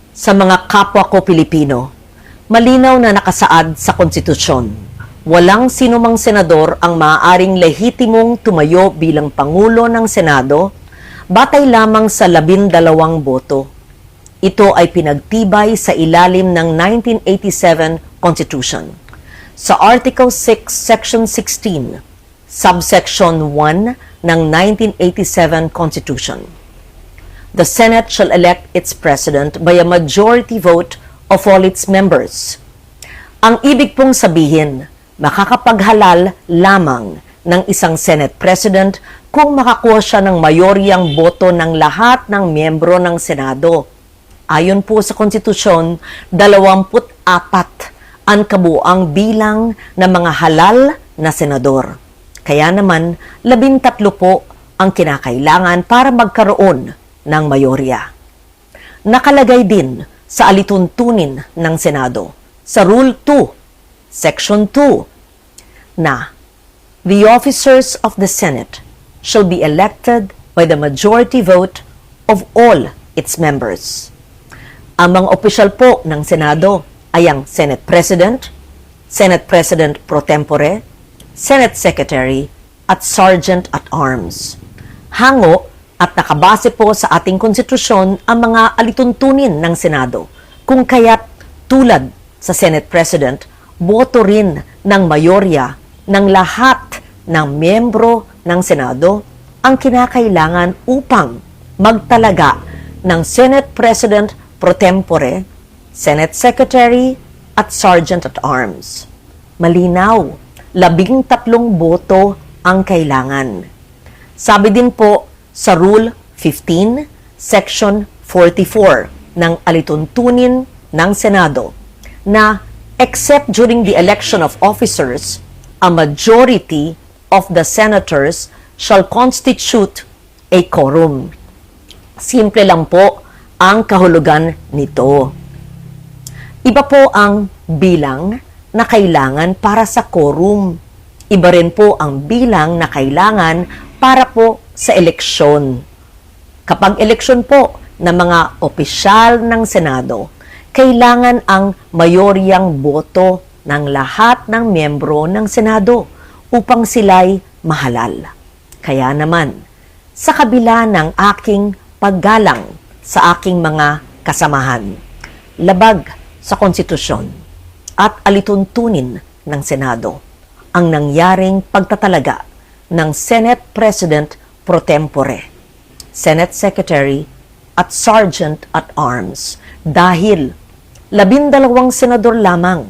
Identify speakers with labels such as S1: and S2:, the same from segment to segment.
S1: Sa mga kapwa ko Pilipino, malinaw na nakasaad sa konstitusyon, walang sinumang senador ang maaaring lehitimong tumayo bilang Pangulo ng Senado batay lamang sa 12 boto. Ito ay pinagtibay sa ilalim ng 1987 Constitution. Sa Article 6, Section 16, Subsection 1 ng 1987 Constitution. The Senate shall elect its president by a majority vote of all its members. Ang ibig pong sabihin, makakapaghalal lamang ng isang Senate President kung makakuha siya ng mayoryang boto ng lahat ng miyembro ng Senado. Ayon po sa konstitusyon, 24 ang kabuuang bilang ng mga halal na senador. Kaya naman, 13 po ang kinakailangan para magkaroon ng mayorya. Nakalagay din sa alituntunin ng Senado sa Rule 2, Section 2, na the officers of the Senate shall be elected by the majority vote of all its members. Ang mga opisyal po ng Senado ay ang Senate President, Senate President pro tempore, Senate Secretary, at Sergeant at Arms. Hango at nakabase po sa ating konstitusyon ang mga alituntunin ng Senado, kung kaya't tulad sa Senate President, boto rin ng mayorya ng lahat ng miyembro ng Senado ang kinakailangan upang magtalaga ng Senate President pro tempore, Senate Secretary, at Sergeant at Arms. Malinaw, 13 boto ang kailangan. Sabi din po sa Rule 15, Section 44 ng alituntunin ng Senado na except during the election of officers, a majority of the senators shall constitute a quorum. Simple lang po ang kahulugan nito. Iba po ang bilang na kailangan para sa quorum. Iba rin po ang bilang na kailangan para po sa eleksyon. Kapag eleksyon po ng mga opisyal ng Senado, kailangan ang mayoryang boto ng lahat ng miyembro ng Senado upang sila'y mahalal. Kaya naman, sa kabila ng aking paggalang sa aking mga kasamahan, labag sa konstitusyon at alituntunin ng Senado ang nangyaring pagtatalaga ng Senate President pro tempore, Senate Secretary, at Sergeant at Arms dahil 12 senador lamang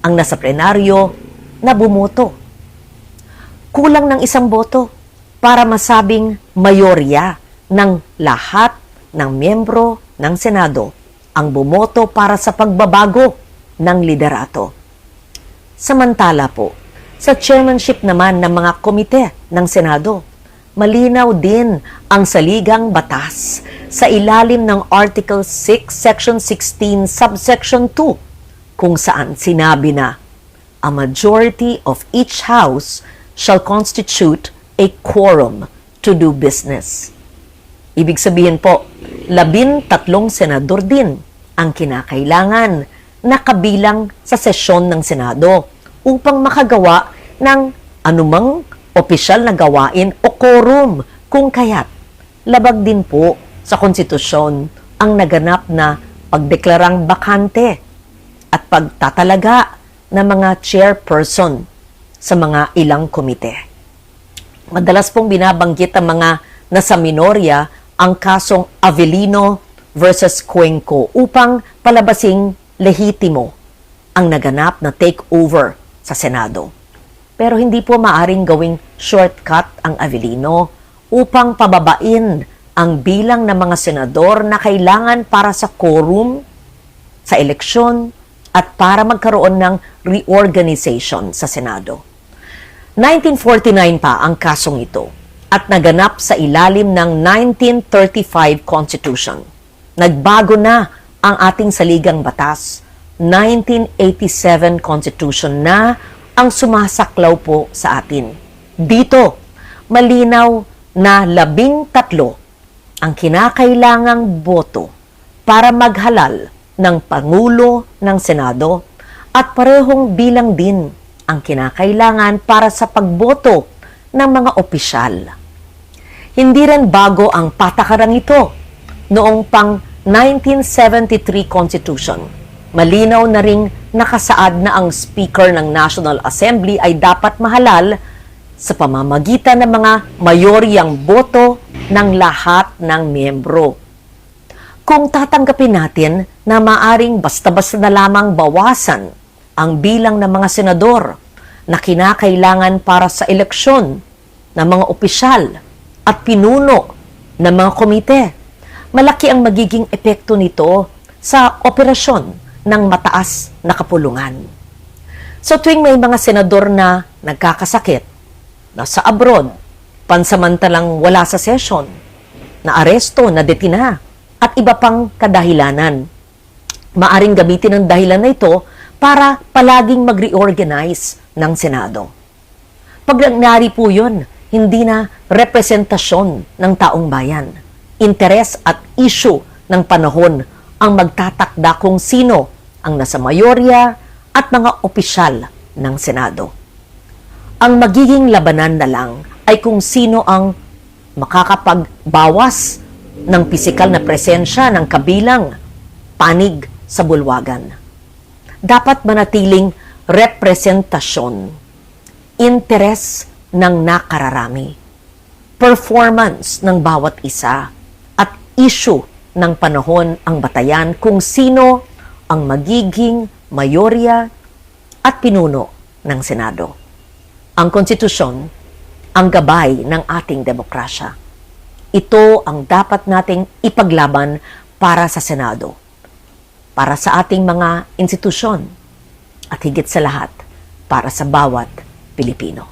S1: ang nasa plenaryo na bumoto. Kulang ng 1 boto para masabing mayorya ng lahat ng miyembro ng Senado ang bumoto para sa pagbabago ng liderato. Samantala po, sa chairmanship naman ng mga komite ng Senado, malinaw din ang saligang batas sa ilalim ng Article 6, Section 16, Subsection 2, kung saan sinabi na, a majority of each house shall constitute a quorum to do business. Ibig sabihin po, 13 senador din ang kinakailangan na kabilang sa sesyon ng Senado upang makagawa ng anumang opisyal na gawain o quorum, kung kaya't labag din po sa konstitusyon ang naganap na pagdeklarang bakante at pagtatalaga ng mga chairperson sa mga ilang komite. Madalas pong binabanggit ang mga nasa minorya ang kasong Avellino versus Cuenco upang palabasing lehitimo ang naganap na takeover sa Senado. Pero hindi po maaring gawing shortcut ang Avellino upang pababain ang bilang ng mga senador na kailangan para sa quorum, sa eleksyon, at para magkaroon ng reorganization sa Senado. 1949 pa ang kasong ito at naganap sa ilalim ng 1935 Constitution. Nagbago na ang ating saligang batas, 1987 Constitution na ang sumasaklaw po sa atin. Dito, malinaw na 13 ang kinakailangang boto para maghalal ng Pangulo ng Senado at parehong bilang din ang kinakailangan para sa pagboto ng mga opisyal. Hindi rin bago ang patakarang ito noong pang 1973 Constitution. Malinaw na ring nakasaad na ang Speaker ng National Assembly ay dapat mahalal sa pamamagitan ng mga mayoryang boto ng lahat ng miyembro. Kung tatanggapin natin na maaring basta-basta na lamang bawasan ang bilang ng mga senador na kinakailangan para sa eleksyon ng mga opisyal at pinuno ng mga komite, malaki ang magiging epekto nito sa operasyon ng mataas na kapulungan. So tuwing may mga senador na nagkakasakit, nasa abroad, pansamantalang wala sa session, na aresto, na detina, at iba pang kadahilanan, maaring gamitin ang dahilan na ito para palaging mag-reorganize ng Senado. Pag nangyari po yun, hindi na representasyon ng taong bayan. Interes at issue ng panahon ang magtatakda kung sino ang nasa mayorya at mga opisyal ng Senado. Ang magiging labanan na lang ay kung sino ang makakapagbawas ng pisikal na presensya ng kabilang panig sa bulwagan. Dapat manatiling representasyon, interes ng nakararami, performance ng bawat isa, at issue ng panahon ang batayan kung sino ang magiging mayorya at pinuno ng Senado. Ang konstitusyon, ang gabay ng ating demokrasya. Ito ang dapat nating ipaglaban para sa Senado, para sa ating mga institusyon, at higit sa lahat, para sa bawat Pilipino.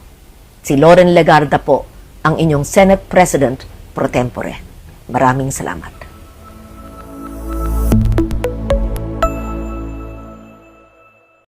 S1: Si Loren Legarda po, ang inyong Senate President pro tempore. Maraming salamat.